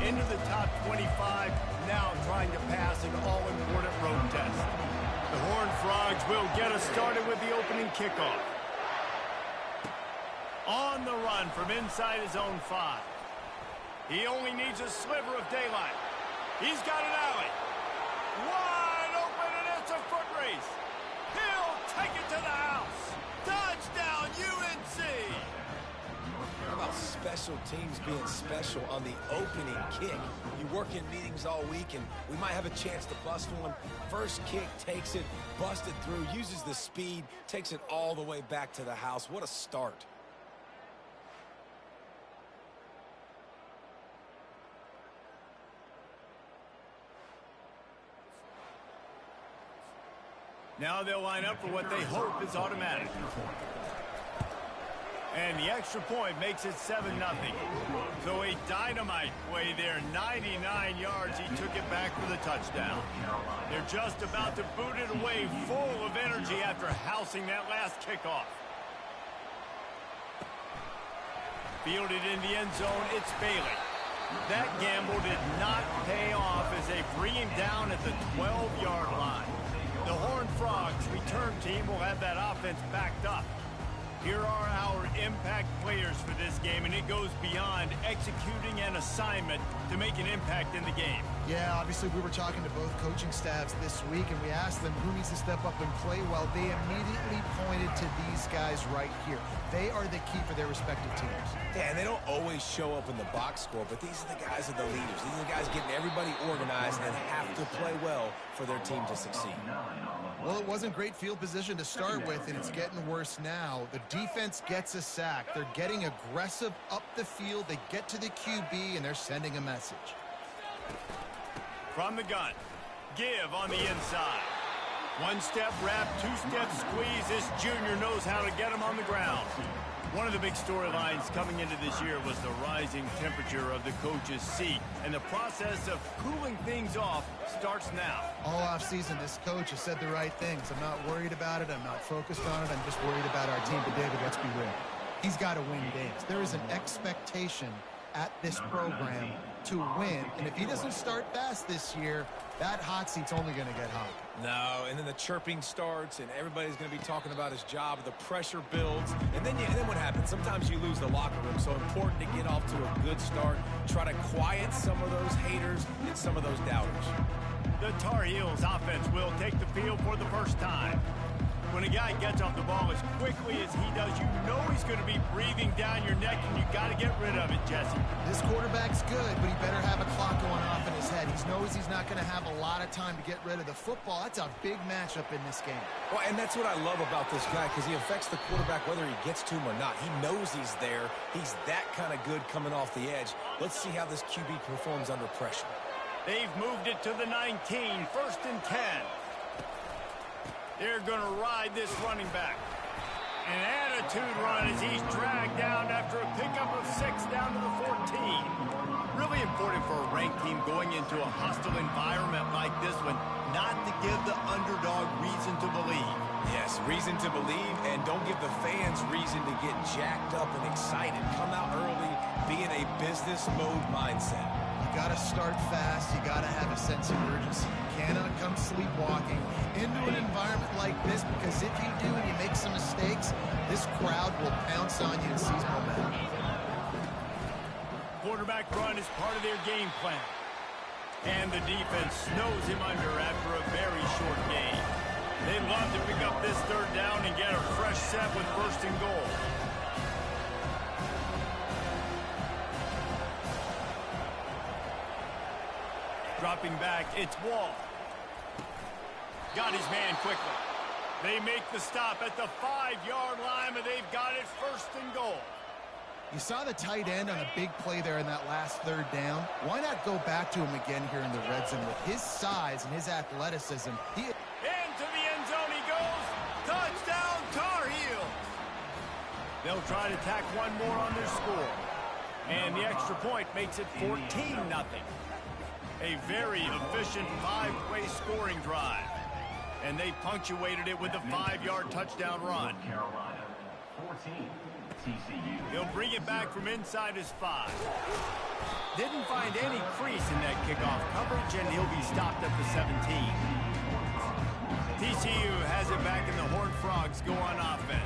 into the top 25, now trying to pass an all-important road test. The Horned Frogs will get us started with the opening kickoff. On the run from inside his own 5. He only needs a sliver of daylight. He's got an alley. Wide open, and it's a foot race. He'll take it to the house. Touchdown, UNC! How about special teams being special on the opening kick? You work in meetings all week, and we might have a chance to bust one. First kick takes it, busted through, uses the speed, takes it all the way back to the house. What a start. Now they'll line up for what they hope is automatic. And the extra point makes it 7-0. So a dynamite play there, 99 yards. He took it back for the touchdown. They're just about to boot it away, full of energy after housing that last kickoff. Fielded in the end zone, it's Bailey. That gamble did not pay off as they bring him down at the 12-yard line. The Horned Frogs return team will have that offense backed up. Here are our impact players for this game, and it goes beyond executing an assignment to make an impact in the game. Yeah, obviously we were talking to both coaching staffs this week, and we asked them who needs to step up and play well. They immediately pointed to these guys right here. They are the key for their respective teams. Yeah, and they don't always show up in the box score, but these are the guys that are the leaders. These are the guys getting everybody organized and have to play well for their team to succeed. Well, it wasn't great field position to start with, and it's getting worse now. The defense gets a sack. They're getting aggressive up the field. They get to the QB, and they're sending a message. From the gun, give on the inside. One-step wrap, two-step squeeze. This junior knows how to get him on the ground. One of the big storylines coming into this year was the rising temperature of the coach's seat, and the process of cooling things off starts now. All offseason, this coach has said the right things. I'm not worried about it. I'm not focused on it. I'm just worried about our team. But, David, let's be real. He's got to win games. There is an expectation at this program to win, and if he doesn't start fast this year, that hot seat's only going to get hot. No, and then the chirping starts, and everybody's going to be talking about his job. The pressure builds, and then what happens? Sometimes you lose the locker room, so important to get off to a good start. Try to quiet some of those haters and some of those doubters. The Tar Heels offense will take the field for the first time. When a guy gets off the ball as quickly as he does, you know he's going to be breathing down your neck, and you got to get rid of it, Jesse. This quarterback's good, but he better have a clock going off in his head. He knows he's not going to have a lot of time to get rid of the football. That's a big matchup in this game. Well, and that's what I love about this guy, because he affects the quarterback whether he gets to him or not. He knows he's there. He's that kind of good coming off the edge. Let's see how this QB performs under pressure. They've moved it to the 19, 1st and 10. They're going to ride this running back. An attitude run as he's dragged down after a pickup of 6 down to the 14. Really important for a ranked team going into a hostile environment like this one, not to give the underdog reason to believe. Yes, reason to believe, and don't give the fans reason to get jacked up and excited. Come out early, be in a business mode mindset. You got to start fast. You got to have a sense of urgency. You cannot come sleepwalking into an environment like this, because if you do and you make some mistakes, this crowd will pounce on you and seize momentum. Quarterback run is part of their game plan. And the defense snows him under after a very short game. They'd love to pick up this 3rd down and get a fresh set with 1st and goal. Dropping back, it's Wall. Got his man quickly. They make the stop at the 5-yard line, but they've got it 1st and goal. You saw the tight end on a big play there in that last 3rd down. Why not go back to him again here in the red zone? With his size and his athleticism, Into the end zone he goes. Touchdown, Tar Heels. They'll try to tack one more on their score. And the extra point makes it 14-0. A very efficient 5-play scoring drive. And they punctuated it with a 5-yard touchdown run. Carolina, 14, TCU. He'll bring it back from inside his 5. Didn't find any crease in that kickoff coverage, and he'll be stopped at the 17. TCU has it back, and the Horned Frogs go on offense.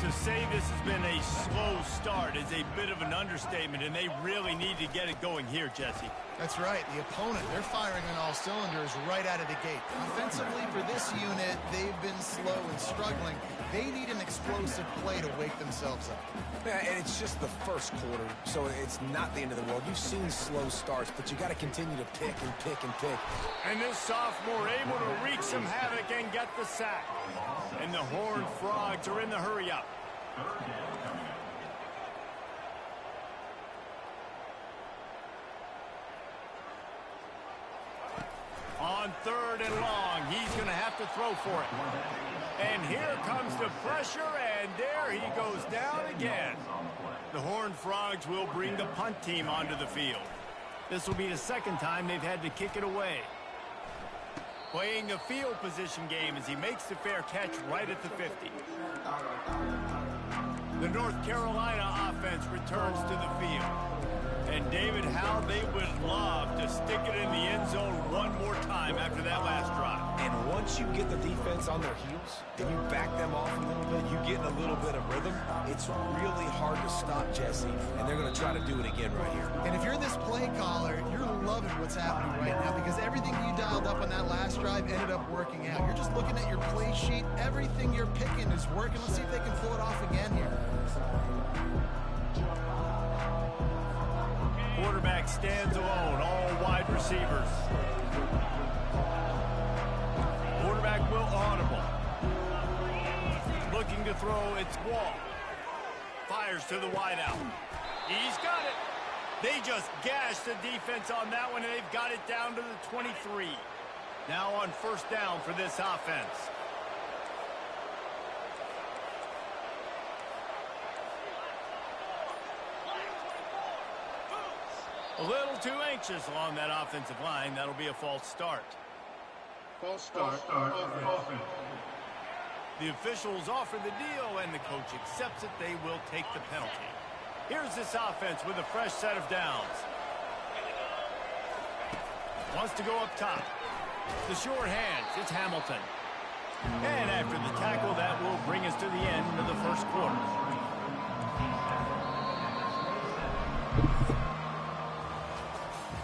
To say this has been a slow start is a bit of an understatement, and they really need to get it going here, Jesse. That's right. The opponent, they're firing on all cylinders right out of the gate. Offensively, for this unit, they've been slow and struggling. They need an explosive play to wake themselves up. Yeah, and it's just the first quarter, so it's not the end of the world. You've seen slow starts, but you got to continue to pick and pick and pick. And this sophomore able to wreak some havoc and get the sack. And the Horned Frogs are in the hurry-up. On 3rd and long, he's going to have to throw for it. And here comes the pressure, and there he goes down again. The Horned Frogs will bring the punt team onto the field. This will be the second time they've had to kick it away. Playing the field position game as he makes the fair catch right at the 50. The North Carolina offense returns to the field. And David, how they would love to stick it in the end zone one more time after that last drive. And once you get the defense on their heels and you back them off a little bit, you get in a little bit of rhythm, it's really hard to stop, Jesse, and they're going to try to do it again right here. And if you're this play caller, you're loving what's happening right now because everything you dialed up on that last drive ended up working out. You're just looking at your play sheet. Everything you're picking is working. Let's see if they can pull it off again here. Quarterback stands alone, all wide receivers. Quarterback will audible. Looking to throw, it's Wall. Fires to the wideout. He's got it. They just gashed the defense on that one, and they've got it down to the 23. Now on 1st down for this offense. A little too anxious along that offensive line. That'll be a false start. False start. Offense. The officials offer the deal, and the coach accepts it. They will take the penalty. Here's this offense with a fresh set of downs. Wants to go up top. The short hands. It's Hamilton. And after the tackle, that will bring us to the end of the first quarter.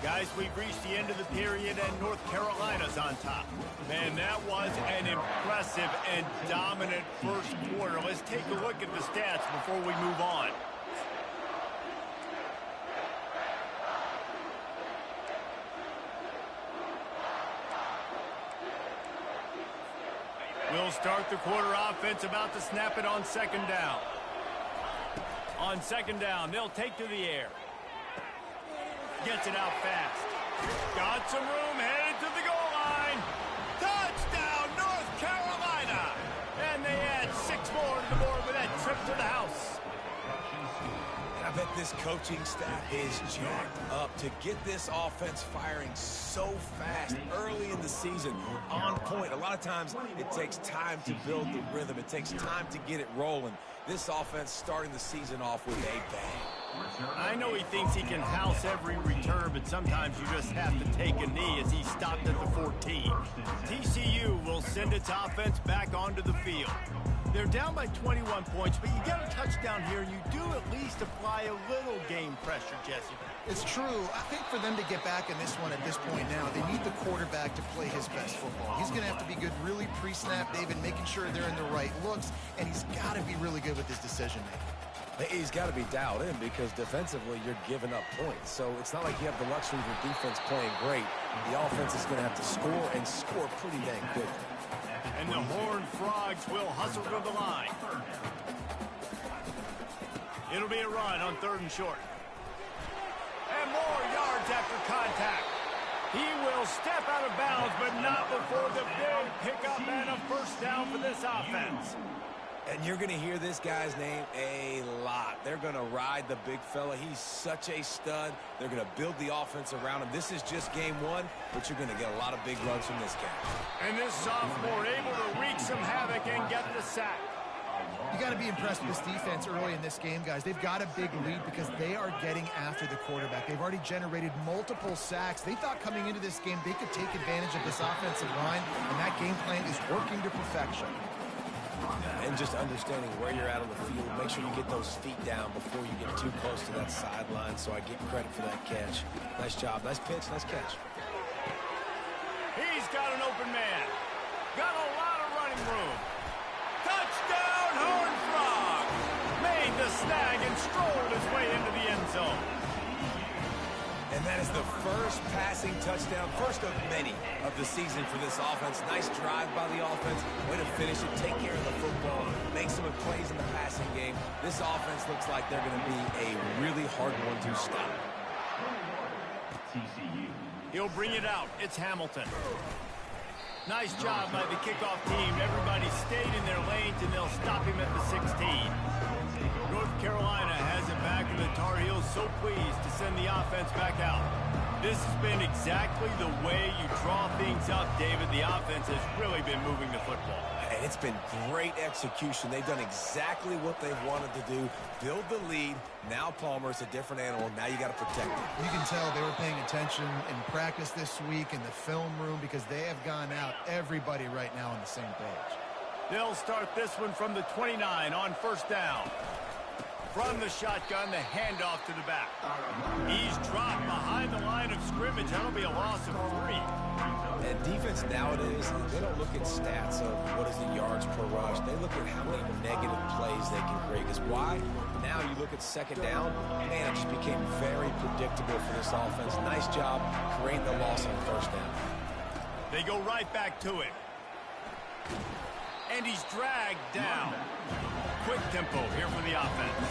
Guys, we've reached the end of the period, and North Carolina's on top. Man, that was an impressive and dominant first quarter. Let's take a look at the stats before we move on. We'll start the quarter offense about to snap it on 2nd down. On 2nd down, they'll take to the air. Gets it out fast. Got some room, headed to the goal line. Touchdown, North Carolina! And they add 6 more to the board with that trip to the house. And I bet this coaching staff is jacked up to get this offense firing so fast early in the season, on point. A lot of times it takes time to build the rhythm. It takes time to get it rolling. This offense starting the season off with a bang. I know he thinks he can house every return, but sometimes you just have to take a knee as he stopped at the 14. TCU will send its offense back onto the field. They're down by 21 points, but you get a touchdown here, and you do at least apply a little game pressure, Jesse. It's true. I think for them to get back in this one at this point now, they need the quarterback to play his best football. He's going to have to be good really pre-snap, David, making sure they're in the right looks, and he's got to be really good with his decision-making. He's got to be dialed in because defensively you're giving up points. So it's not like you have the luxury of your defense playing great. The offense is going to have to score and score pretty dang quickly. And the Horned Frogs will hustle to the line. It'll be a run on 3rd and short. And more yards after contact. He will step out of bounds, but not before the big pickup and a 1st down for this offense. And you're going to hear this guy's name a lot. They're going to ride the big fella. He's such a stud. They're going to build the offense around him. This is just game 1, but you're going to get a lot of big runs from this guy. And this sophomore able to wreak some havoc and get the sack. You got to be impressed with this defense early in this game, guys. They've got a big lead because they are getting after the quarterback. They've already generated multiple sacks. They thought coming into this game they could take advantage of this offensive line, and that game plan is working to perfection. And just understanding where you're at on the field, make sure you get those feet down before you get too close to that sideline, so I get credit for that catch. Nice job, nice pitch, nice catch. He's got an open man. Got a lot of running room. Touchdown, Horned Frog! Made the snag and strolled his way into the end zone. And that is the first passing touchdown, first of many of the season for this offense. Nice drive by the offense. Way to finish it, take care of the football, make some plays in the passing game. This offense looks like they're going to be a really hard one to stop. He'll bring it out. It's Hamilton. Nice job by the kickoff team. Everybody stayed in their lanes, and they'll stop him at the 16. North Carolina has it back, and the Tar Heels so pleased to send the offense back out. This has been exactly the way you draw things up, David. The offense has really been moving the football. And it's been great execution. They've done exactly what they wanted to do. Build the lead. Now Palmer's a different animal. Now you got to protect him. You can tell they were paying attention in practice this week in the film room because they have gone out, everybody right now on the same page. They'll start this one from the 29 on first down. From the shotgun, the handoff to the back. He's dropped behind the line of scrimmage. That'll be a loss of 3. And defense nowadays, they don't look at stats of what is the yards per rush. They look at how many negative plays they can create. Because why? Now you look at second down, man, it just became very predictable for this offense. Nice job creating the loss on first down. They go right back to him. And he's dragged down. Quick tempo here for the offense.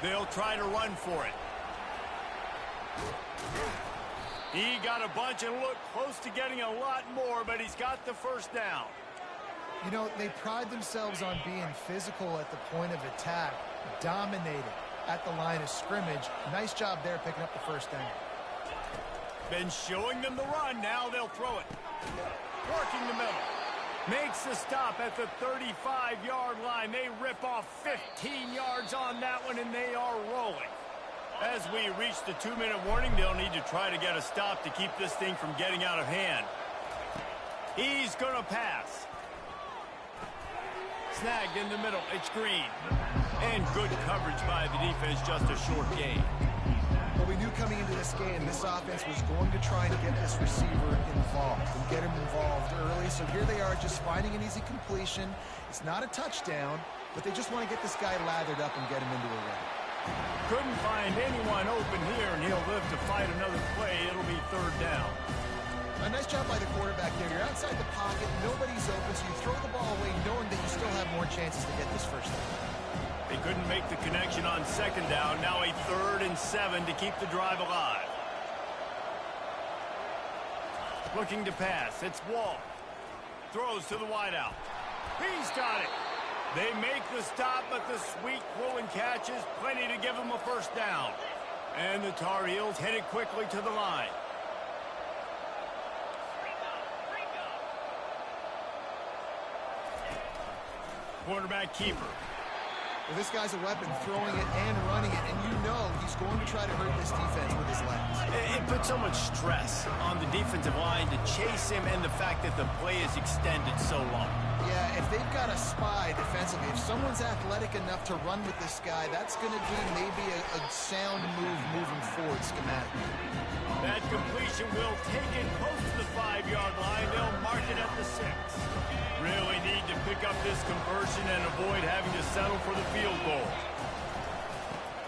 They'll try to run for it. He got a bunch and looked close to getting a lot more, but he's got the first down. You know, they pride themselves on being physical at the point of attack, dominating at the line of scrimmage. Nice job there picking up the first down. Been showing them the run. Now they'll throw it. Working the middle. Makes the stop at the 35-yard line. They rip off 15 yards on that one, and they are rolling. As we reach the 2-minute warning, they'll need to try to get a stop to keep this thing from getting out of hand. He's going to pass. Snagged in the middle. It's Green. And good coverage by the defense, just a short gain. Well, we knew coming into this game, this offense was going to try to get this receiver involved and get him involved early. So here they are just finding an easy completion. It's not a touchdown, but they just want to get this guy lathered up and get him into a run. Couldn't find anyone open here, and he'll live to fight another play. It'll be third down. A nice job by the quarterback there. You're outside the pocket, nobody's open, so you throw the ball away knowing that you still have more chances to get this first down. They couldn't make the connection on second down. Now a 3rd and 7 to keep the drive alive. Looking to pass. It's Wall. Throws to the wideout. He's got it. They make the stop, but the sweet throw and catch is plenty to give them a first down. And the Tar Heels headed quickly to the line. Quarterback keeper. Well, this guy's a weapon, throwing it and running it, and you know he's going to try to hurt this defense with his legs. It puts so much stress on the defensive line to chase him, and the fact that the play is extended so long. Yeah, if they've got a spy defensively, if someone's athletic enough to run with this guy, that's going to be maybe a sound move moving forward schematically. That completion will take it close to the 5-yard line. They'll mark it at the 6. Really need to pick up this conversion and avoid having to settle for the field goal.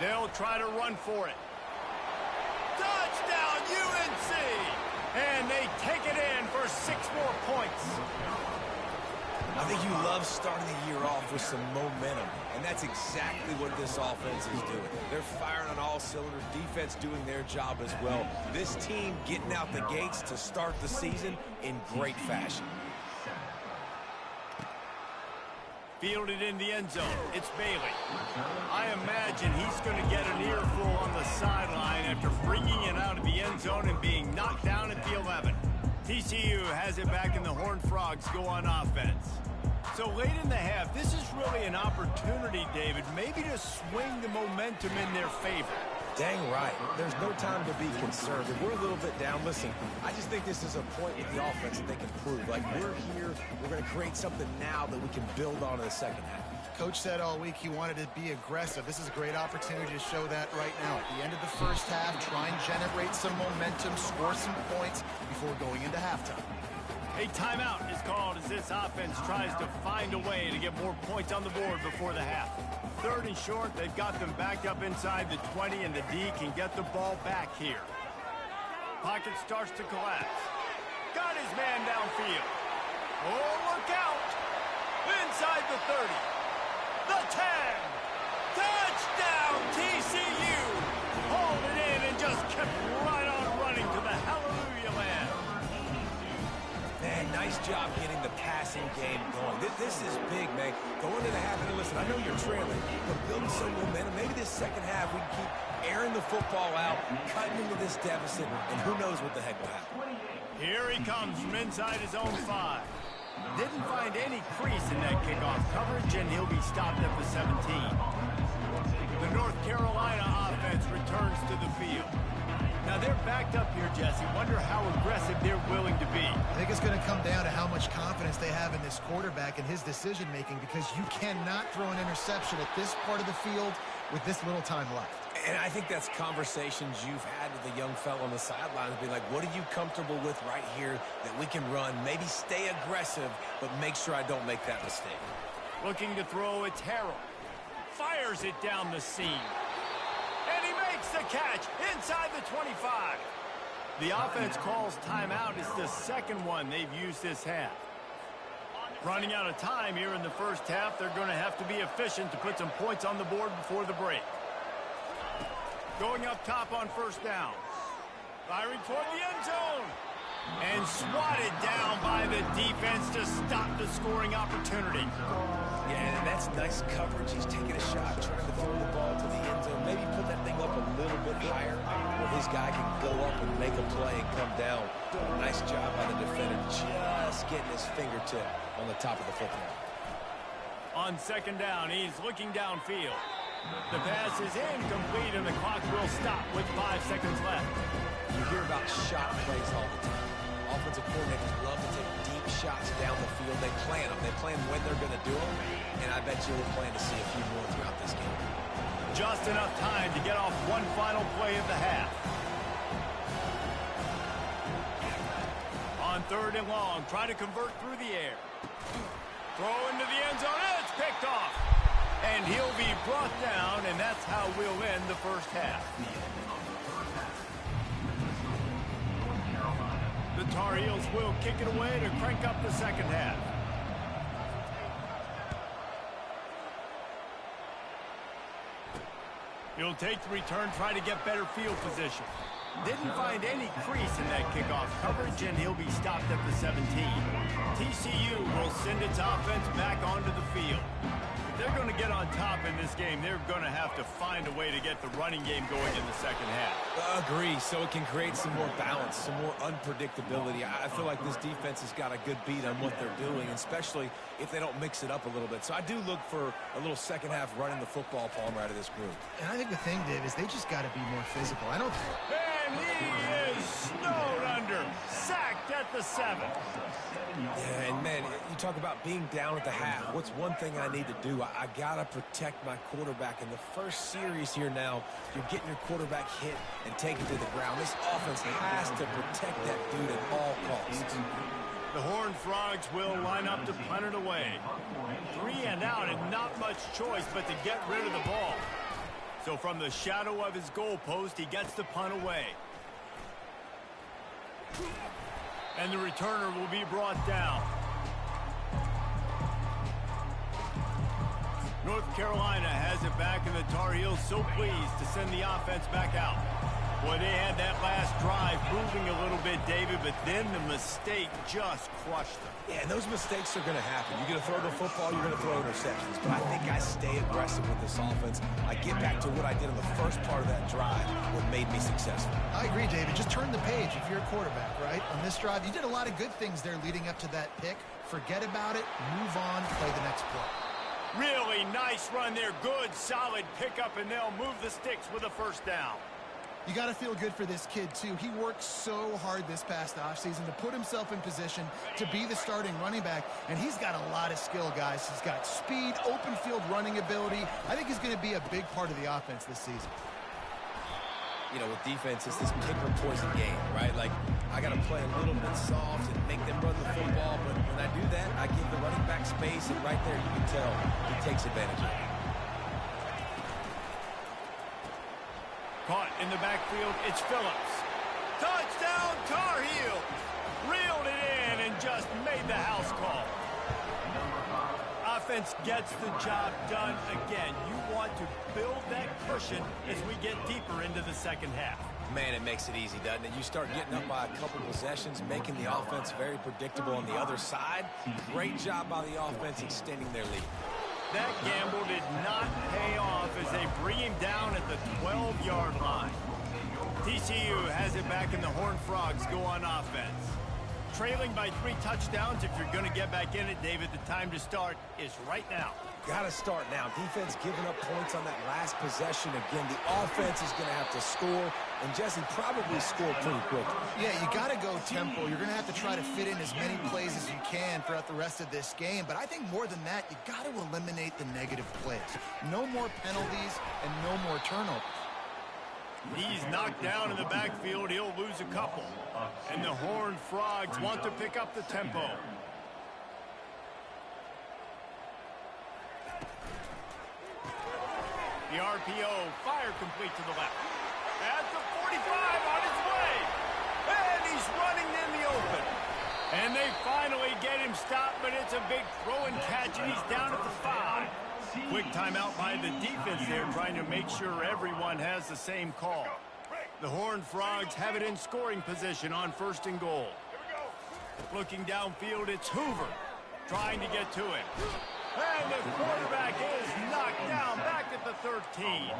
They'll try to run for it. Touchdown, UNC! And they take it in for 6 more points. I think you love starting the year off with some momentum, and that's exactly what this offense is doing. They're firing on all cylinders, defense doing their job as well. This team getting out the gates to start the season in great fashion. Fielded in the end zone. It's Bailey. I imagine he's going to get an earful on the sideline after bringing it out of the end zone and being knocked down at the 11. TCU has it back and the Horned Frogs go on offense. So late in the half, this is really an opportunity, David, maybe to swing the momentum in their favor. Dang right. There's no time to be concerned. If we're a little bit down, listen, I just think this is a point with the offense that they can prove. Like, we're here, we're going to create something now that we can build on in the second half. Coach said all week he wanted to be aggressive. This is a great opportunity to show that right now. At the end of the first half, try and generate some momentum, score some points before going into halftime. A timeout is called as this offense tries to find a way to get more points on the board before the half. Third and short, they've got them backed up inside the 20, and the D can get the ball back here. Pocket starts to collapse. Got his man downfield. Oh, look out! Inside the 30. The 10. Touchdown, TCU! Hauled it in and just kept right on running to the hallelujah land. Man, nice job getting the passing game going. This is big, man. Going into the half, and listen, I know you're trailing, but building some momentum. Maybe this second half we can keep airing the football out, cutting into this deficit, and who knows what the heck will happen. Here he comes from inside his own 5. Didn't find any crease in that kickoff coverage, and he'll be stopped at the 17. The North Carolina offense returns to the field. Now they're backed up here, Jesse. Wonder how aggressive they're willing to be. I think it's going to come down to how much confidence they have in this quarterback and his decision-making, because you cannot throw an interception at this part of the field with this little time left. And I think that's conversations you've had with the young fellow on the sideline. Be like, what are you comfortable with right here that we can run? Maybe stay aggressive, but make sure I don't make that mistake. Looking to throw, it's Harrell. Fires it down the seam. And he makes the catch inside the 25. The offense calls timeout. It's the second one they've used this half. Running out of time here in the first half, they're going to have to be efficient to put some points on the board before the break. Going up top on first down. Firing toward the end zone. And swatted down by the defense to stop the scoring opportunity. Yeah, and that's nice coverage. He's taking a shot, trying to throw the ball to the end zone. Maybe put that thing up a little bit higher where his guy can go up and make a play and come down. Nice job by the defender, just getting his fingertip on the top of the football. On second down, he's looking downfield. The pass is incomplete, and the clock will stop with 5 seconds left. You hear about shot plays all the time. Offensive coordinators love to take deep shots down the field. They plan them. They plan when they're going to do them, and I bet you we'll plan to see a few more throughout this game. Just enough time to get off one final play of the half. On third and long, try to convert through the air. Throw into the end zone, and it's picked off. And he'll be brought down, and that's how we'll end the first half. The Tar Heels will kick it away to crank up the second half. He'll take the return, try to get better field position. Didn't find any crease in that kickoff coverage, and he'll be stopped at the 17. TCU will send its offense back onto the field. If they're going to get on top in this game, they're going to have to find a way to get the running game going in the second half. Agree, so it can create some more balance, some more unpredictability. I feel like this defense has got a good beat on what they're doing, especially if they don't mix it up a little bit. So I do look for a little second half running the football palmer out of this group. And I think the thing, Dave, is they just got to be more physical. I don't think... And he is snowed under, sacked at the 7. Yeah, and man, you talk about being down at the half. What's one thing I need to do? I got to protect my quarterback. In the first series here now, you're getting your quarterback hit and taken to the ground. This offense has to protect that dude at all costs. The Horned Frogs will line up to punt it away. 3 and out, and not much choice but to get rid of the ball. So from the shadow of his goalpost, he gets the punt away. And the returner will be brought down. North Carolina has it back, and the Tar Heels so pleased to send the offense back out. Boy, they had that last drive moving a little bit, David, but then the mistake just crushed them. Yeah, and those mistakes are going to happen. You're going to throw the football, you're going to throw interceptions. But I think I stay aggressive with this offense. I get back to what I did in the first part of that drive, what made me successful. I agree, David. Just turn the page if you're a quarterback, right? On this drive, you did a lot of good things there leading up to that pick. Forget about it, move on, play the next play. Really nice run there. Good, solid pickup, and they'll move the sticks with a first down. You got to feel good for this kid, too. He worked so hard this past offseason to put himself in position to be the starting running back, and he's got a lot of skill, guys. He's got speed, open field running ability. I think he's going to be a big part of the offense this season. You know, with defense, it's this pick or poison game, right? Like, I got to play a little bit soft and make them run the football, but when I do that, I give the running back space, and right there you can tell he takes advantage of it. Caught in the backfield, it's Phillips. Touchdown, Tar Heels! Reeled it in and just made the house call. Offense gets the job done again. You want to build that cushion as we get deeper into the second half. Man, it makes it easy, doesn't it? You start getting up by a couple possessions, making the offense very predictable on the other side. Great job by the offense extending their lead. That gamble did not pay off as they bring him down at the 12-yard line. TCU has it back and the Horned Frogs go on offense. Trailing by 3 touchdowns, if you're going to get back in it, David, the time to start is right now. Got to start now. Defense giving up points on that last possession. Again, the offense is going to have to score, and Jesse probably score pretty quickly. Yeah, you got to go tempo. You're going to have to try to fit in as many plays as you can throughout the rest of this game. But I think more than that, you got to eliminate the negative plays. No more penalties and no more turnovers. He's knocked down in the backfield. He'll lose a couple. And the Horned Frogs want to pick up the tempo. The RPO, fire complete to the left. At the 45, on his way. And he's running in the open. And they finally get him stopped, but it's a big throw and catch, and he's down at the 5. Quick timeout by the defense there, trying to make sure everyone has the same call. The Horned Frogs have it in scoring position on 1st and goal. Looking downfield, it's Hoover trying to get to it. And the quarterback is knocked down back at the 13.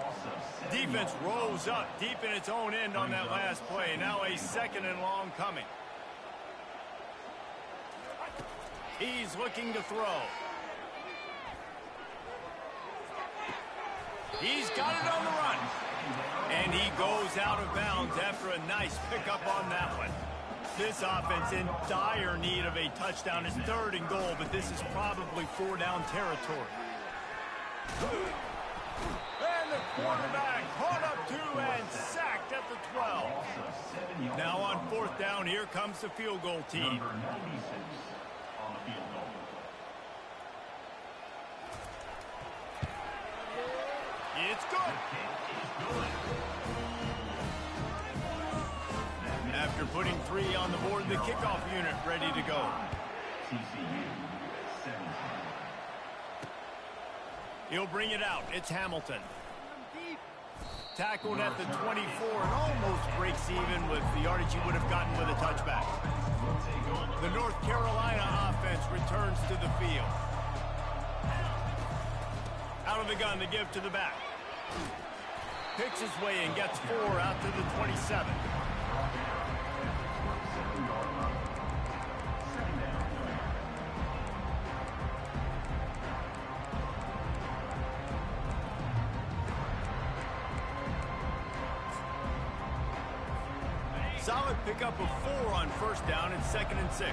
Defense rolls up deep in its own end on that last play. Now a 2nd and long coming. He's looking to throw. He's got it on the run. And he goes out of bounds after a nice pickup on that one. This offense in dire need of a touchdown. It's 3rd and goal, but this is probably 4-down territory. And the quarterback caught up 2 and sacked at the 12. Now on 4th down, here comes the field goal team. It's good. After putting 3 on the board, the kickoff unit ready to go. He'll bring it out. It's Hamilton. Tackled at the 24 and almost breaks even with the yardage he would have gotten with a touchback. The North Carolina offense returns to the field. Out of the gun to give to the back. Picks his way and gets 4 out to the 27. Solid pickup of 4 on 1st down and 2nd and 6.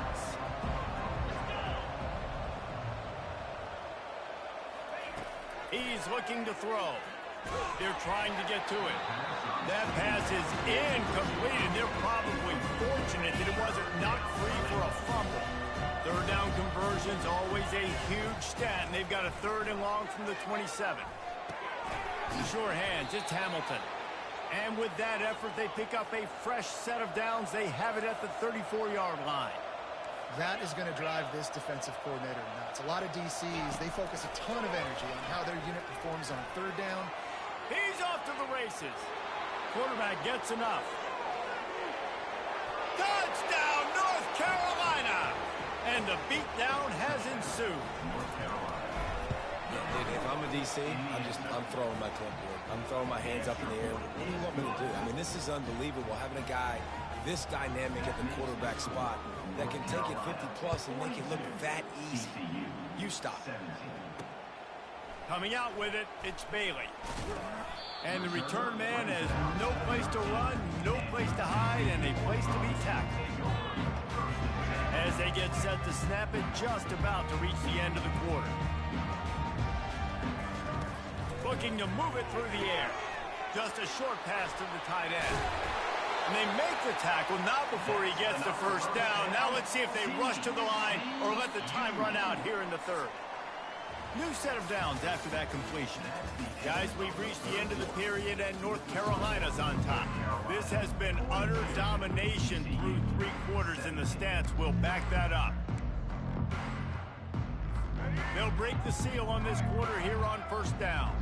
He's looking to throw. They're trying to get to it. That pass is incomplete, and they're probably fortunate that it wasn't knocked free for a fumble. 3rd down conversions, always a huge stat, and they've got a 3rd and long from the 27. Sure hands, it's Hamilton. And with that effort, they pick up a fresh set of downs. They have it at the 34-yard line. That is going to drive this defensive coordinator nuts. A lot of DCs, they focus a ton of energy on how their unit performs on 3rd down. He's off to the races. quarterback gets enough. Touchdown, North Carolina! And the beatdown has ensued. Yeah, dude, if I'm a DC, I'm throwing my clipboard. I'm throwing my hands up in the air. What do you want me to do? I mean, this is unbelievable, having a guy this dynamic at the quarterback spot that can take it 50-plus and make it look that easy. You stop. Coming out with it, it's Bailey. And the return man has no place to run, no place to hide, and a place to be tackled. As they get set to snap it, just about to reach the end of the quarter. Looking to move it through the air. Just a short pass to the tight end. And they make the tackle, not before he gets the first down. Now let's see if they rush to the line or let the time run out here in the third. New set of downs after that completion. Guys, we've reached the end of the period and North Carolina's on top. This has been utter domination through 3 quarters and the stats will back that up. They'll break the seal on this quarter here on first down.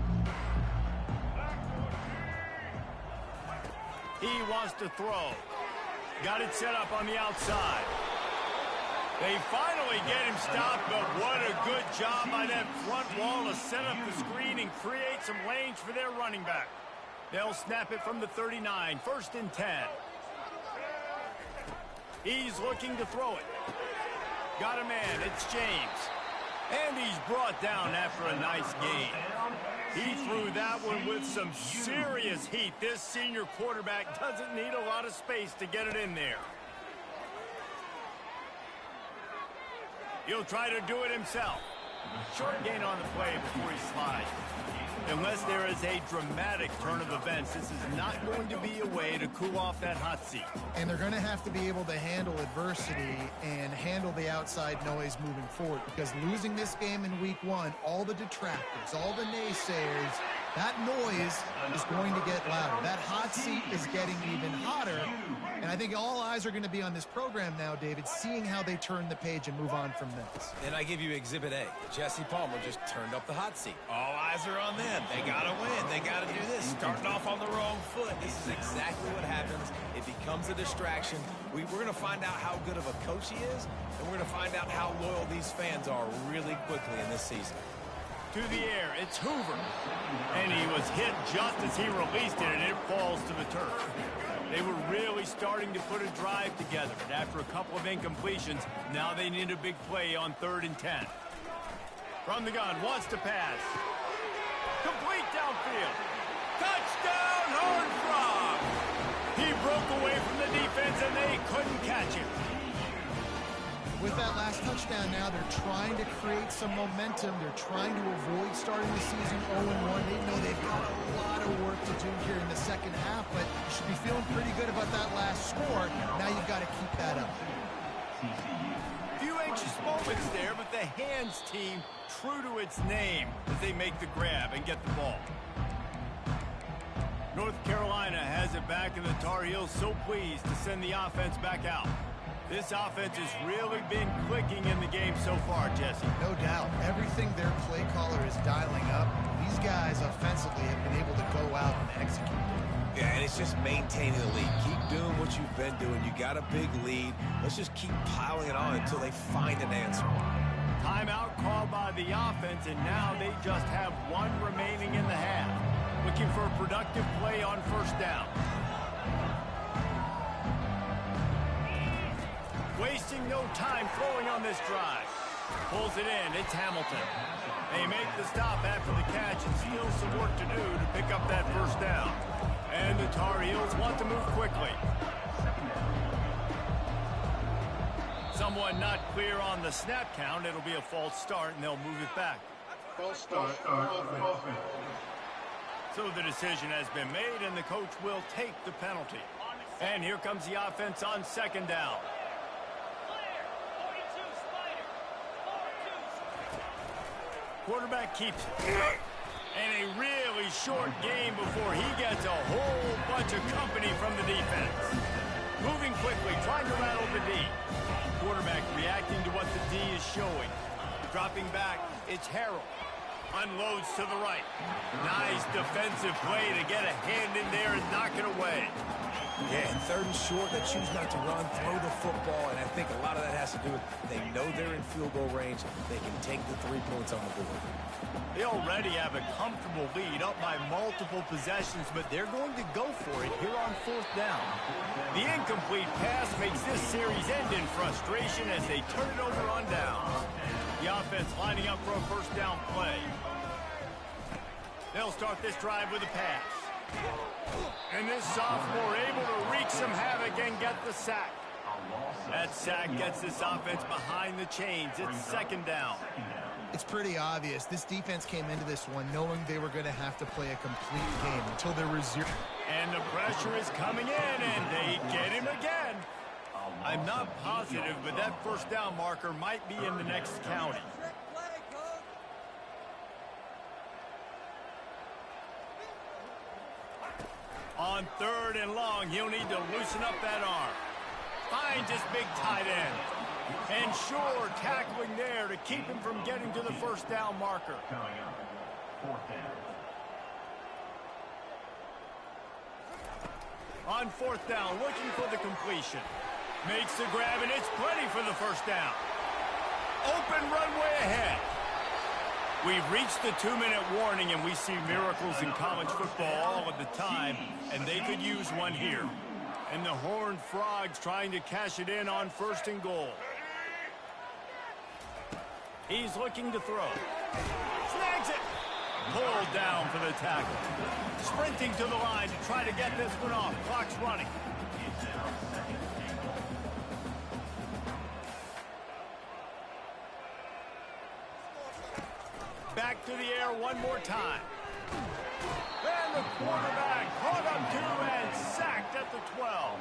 He wants to throw. Got it set up on the outside. They finally get him stopped, but what a good job by that front wall to set up the screen and create some lanes for their running back. They'll snap it from the 39, 1st and 10. He's looking to throw it. Got a man, it's James. And he's brought down after a nice gain. He threw that one with some serious heat. This senior quarterback doesn't need a lot of space to get it in there. He'll try to do it himself. Short gain on the play before he slides. Unless there is a dramatic turn of events, this is not going to be a way to cool off that hot seat. And they're going to have to be able to handle adversity and handle the outside noise moving forward, because losing this game in week 1, all the detractors, all the naysayers, that noise is going to get louder. That hot seat is getting even hotter. And I think all eyes are going to be on this program now, David, seeing how they turn the page and move on from this. And I give you Exhibit A. Jesse Palmer just turned up the hot seat. All eyes are on them. They got to win. They got to do this. Starting off on the wrong foot. This is exactly what happens. It becomes a distraction. We're going to find out how good of a coach he is, and we're going to find out how loyal these fans are really quickly in this season. To the air, it's Hoover. And he was hit just as he released it, and it falls to the turf. They were really starting to put a drive together, and after a couple of incompletions, now they need a big play on 3rd and 10. From the gun, wants to pass. Complete downfield. Touchdown, Horned Frog! He broke away from the defense, and they couldn't catch him. With that last touchdown now, they're trying to create some momentum. They're trying to avoid starting the season 0-1. They know they've got a lot of work to do here in the second half, but you should be feeling pretty good about that last score. Now you've got to keep that up. Few anxious moments there, but the hands team true to its name as they make the grab and get the ball. North Carolina has it back, and the Tar Heels so pleased to send the offense back out. This offense has really been clicking in the game so far, Jesse. No doubt. Everything their play caller is dialing up, these guys offensively have been able to go out and execute. Yeah, and it's just maintaining the lead. Keep doing what you've been doing. You got a big lead. Let's just keep piling it on until they find an answer. Timeout called by the offense, and now they just have 1 remaining in the half. Looking for a productive play on 1st down. Wasting no time throwing on this drive. Pulls it in. It's Hamilton. They make the stop after the catch, and still some work to do to pick up that 1st down. And the Tar Heels want to move quickly. Someone not clear on the snap count. It'll be a false start, and they'll move it back. False start. Offense. So the decision has been made, and the coach will take the penalty. And here comes the offense on 2nd down. Quarterback keeps it. And a really short game before he gets a whole bunch of company from the defense. Moving quickly, trying to rattle the D. Quarterback reacting to what the D is showing. Dropping back, it's Harrell. Unloads to the right. Nice defensive play to get a hand in there and knock it away. Yeah, and 3rd and short, they choose not to run, throw the football, and I think a lot of that has to do with they know they're in field goal range. They can take the 3 points on the board. They already have a comfortable lead up by multiple possessions, but they're going to go for it here on 4th down. The incomplete pass makes this series end in frustration as they turn it over on downs. The offense lining up for a 1st down play. They'll start this drive with a pass. And this sophomore able to wreak some havoc and get the sack. That sack gets this offense behind the chains. It's 2nd down. It's pretty obvious. This defense came into this one knowing they were going to have to play a complete game until there was 0. And the pressure is coming in, and they get him again. I'm not positive, but that 1st down marker might be in the next county. On 3rd and long, he'll need to loosen up that arm. Finds his big tight end. And sure, tackling there to keep him from getting to the 1st down marker. On 4th down, looking for the completion. Makes the grab, and it's plenty for the 1st down. Open runway ahead. We've reached the 2-minute warning, and we see miracles in college football all of the time, and they could use one here. And the Horned Frogs trying to cash it in on 1st and goal. He's looking to throw. Snags it. Pulled down for the tackle. Sprinting to the line to try to get this one off. Clock's running. Back to the air one more time. And the quarterback caught up to and sacked at the 12.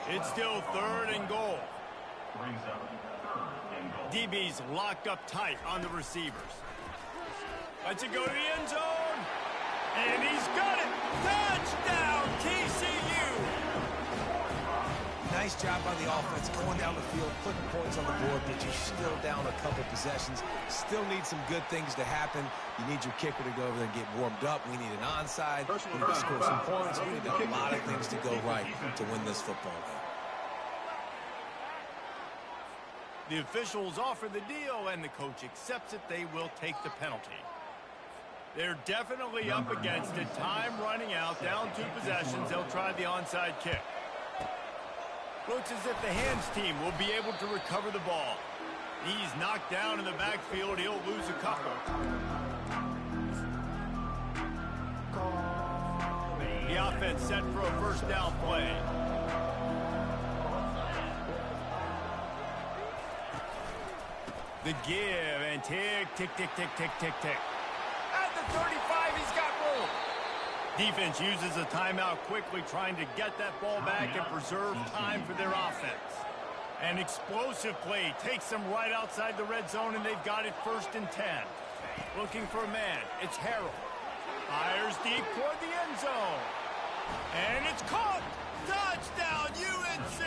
It's still 3rd and goal. DB's locked up tight on the receivers. Lets it go to the end zone. And he's got it. Touchdown, TCU. Nice job by the offense going down the field, putting points on the board, but you're still down a couple possessions. Still need some good things to happen. You need your kicker to go over there and get warmed up. We need an onside. We need to score some points. We need a lot of things to go right to win this football game. The officials offer the deal, and the coach accepts it. They will take the penalty. They're definitely up against it. Time running out, down 2 possessions. They'll try the onside kick. Looks as if the hands team will be able to recover the ball. He's knocked down in the backfield. He'll lose a couple. The offense set for a 1st down play. The give and tick, tick, tick, tick, tick, tick, tick. At the 35, he's got room. Defense uses a timeout quickly, trying to get that ball back and preserve time for their offense. An explosive play takes them right outside the red zone, and they've got it 1st and 10. Looking for a man. It's Harrell. Fires deep toward the end zone. And it's caught. Touchdown, UNC.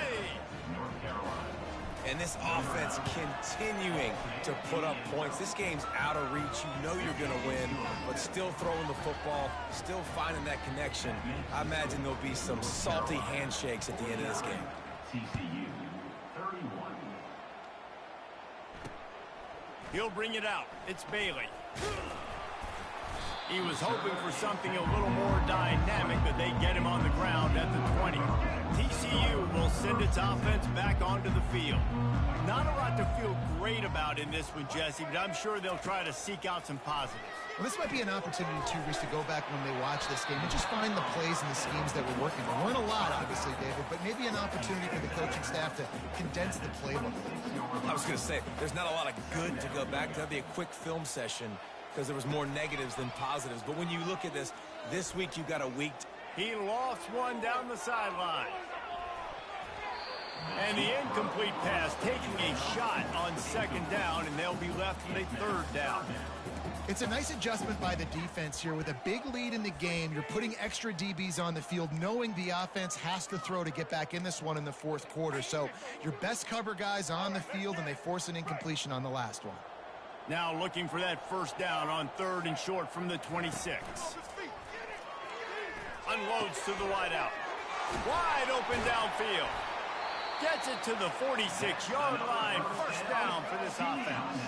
And this offense continuing to put up points. This game's out of reach. You know you're going to win, but still throwing the football, still finding that connection. I imagine there'll be some salty handshakes at the end of this game. TCU 31. He'll bring it out. It's Bailey. He was hoping for something a little more dynamic, but they get him on the ground at the 20. TCU will send its offense back onto the field. Not a lot to feel great about in this one, Jesse, but I'm sure they'll try to seek out some positives. Well, this might be an opportunity, too, Rich, to go back when they watch this game and just find the plays and the schemes that were working. There weren't a lot, obviously, David, but maybe an opportunity for the coaching staff to condense the playbook. I was going to say, there's not a lot of good to go back to. That'd be a quick film session because there was more negatives than positives. But when you look at this week you got a week. He lost one down the sideline. And the incomplete pass taking a shot on 2nd down, and they'll be left with a 3rd down. It's a nice adjustment by the defense here. With a big lead in the game, you're putting extra DBs on the field, knowing the offense has to throw to get back in this one in the 4th quarter. So your best cover guys on the field, and they force an incompletion on the last one. Now looking for that first down on 3rd and short from the 26. Unloads to the wideout. Wide open downfield. Gets it to the 46-yard line. First down for this offense.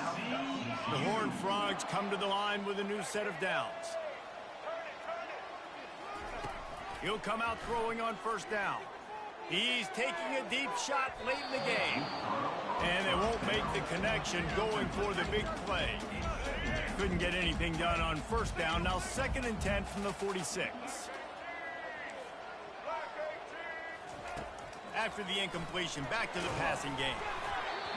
The Horned Frogs come to the line with a new set of downs. He'll come out throwing on first down. He's taking a deep shot late in the game. And they won't make the connection going for the big play. Couldn't get anything done on first down. Now 2nd and 10 from the 46. After the incompletion, back to the passing game.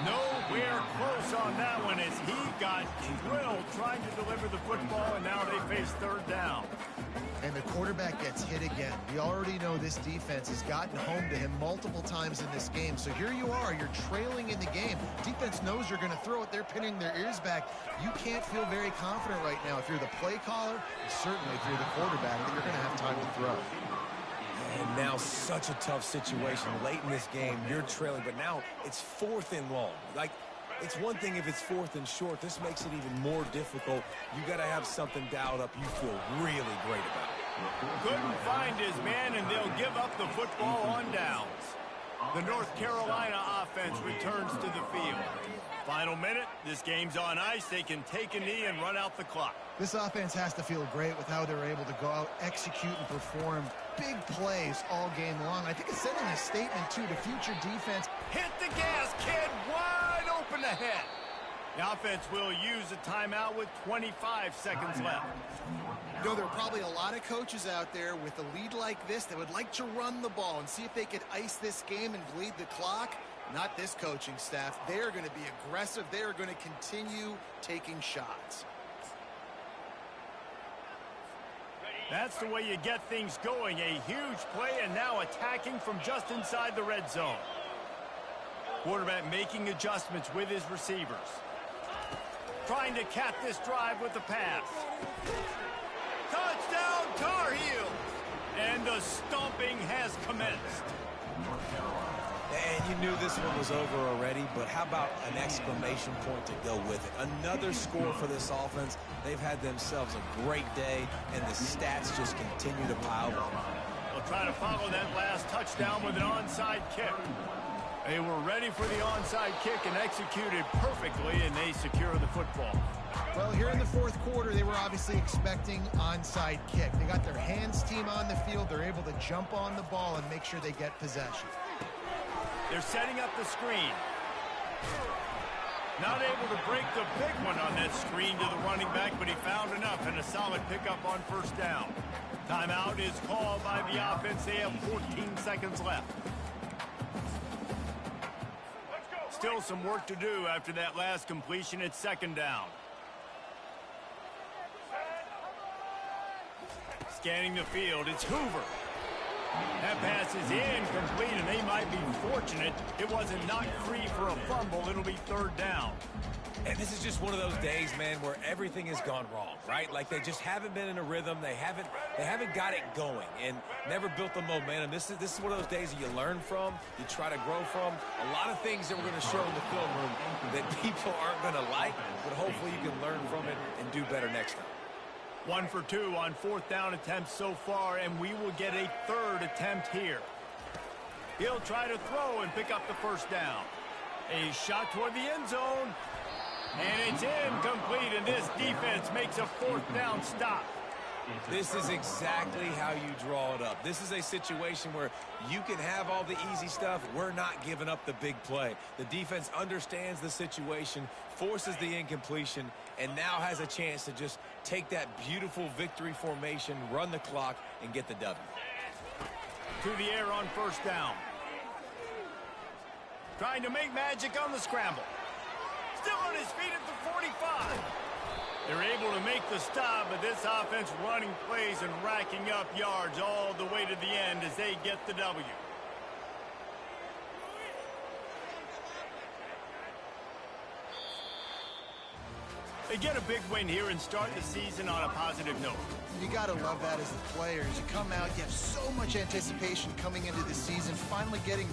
Nowhere close on that one as he got drilled trying to deliver the football, and now they face 3rd down. And the quarterback gets hit again. We already know this defense has gotten home to him multiple times in this game. So here you are, you're trailing in the game. Defense knows you're going to throw it. They're pinning their ears back. You can't feel very confident right now if you're the play caller, and certainly if you're the quarterback, that you're going to have time to throw. And now such a tough situation. Late in this game, you're trailing, but now it's 4th and long. Like, it's one thing if it's 4th and short. This makes it even more difficult. You got to have something dialed up you feel really great about. Couldn't find his man, and they'll give up the football on downs. The North Carolina offense returns to the field. Final minute, this game's on ice. They can take a knee and run out the clock. This offense has to feel great with how they're able to go out, execute, and perform big plays all game long. I think it's sending a statement, too, to future defense. Hit the gas, kid. Wide open ahead. The offense will use a timeout with 25 seconds left. You know, there are probably a lot of coaches out there with a lead like this that would like to run the ball and see if they could ice this game and bleed the clock. Not this coaching staff. They are going to be aggressive. They are going to continue taking shots. That's the way you get things going. A huge play, and now attacking from just inside the red zone. Quarterback making adjustments with his receivers. Trying to cap this drive with the pass. Touchdown, Tar Heel! And the stomping has commenced. And you knew this one was over already, but how about an exclamation point to go with it? Another score for this offense. They've had themselves a great day, and the stats just continue to pile up. They'll try to follow that last touchdown with an onside kick. They were ready for the onside kick and executed perfectly, and they secure the football. Well, here in the 4th quarter, they were obviously expecting onside kick. They got their hands team on the field. They're able to jump on the ball and make sure they get possession. They're setting up the screen. Not able to break the big one on that screen to the running back, but he found enough and a solid pickup on first down. Timeout is called by the offense. They have 14 seconds left. Still some work to do after that last completion at 2nd down. Scanning the field, it's Hoover. That pass is incomplete, and they might be fortunate it wasn't knocked free for a fumble. It'll be 3rd down. And this is just one of those days, man, where everything has gone wrong, right? Like they just haven't been in a rhythm. They haven't got it going and never built the momentum. This is one of those days that you learn from, you try to grow from. A lot of things that we're going to show in the film room that people aren't going to like, but hopefully you can learn from it and do better next time. 1 for 2 on 4th down attempts so far, and we will get a 3rd attempt here. He'll try to throw and pick up the first down. A shot toward the end zone, and it's incomplete, and this defense makes a 4th down stop. This is exactly how you draw it up. This is a situation where you can have all the easy stuff. We're not giving up the big play. The defense understands the situation, forces the incompletion, and now has a chance to just take that beautiful victory formation, run the clock, and get the W. To the air on first down. Trying to make magic on the scramble. Still on his feet at the 45. They're able to make the stop, but this offense running plays and racking up yards all the way to the end as they get the W. They get a big win here and start the season on a positive note. You got to love that as the players. You come out, you have so much anticipation coming into the season, finally getting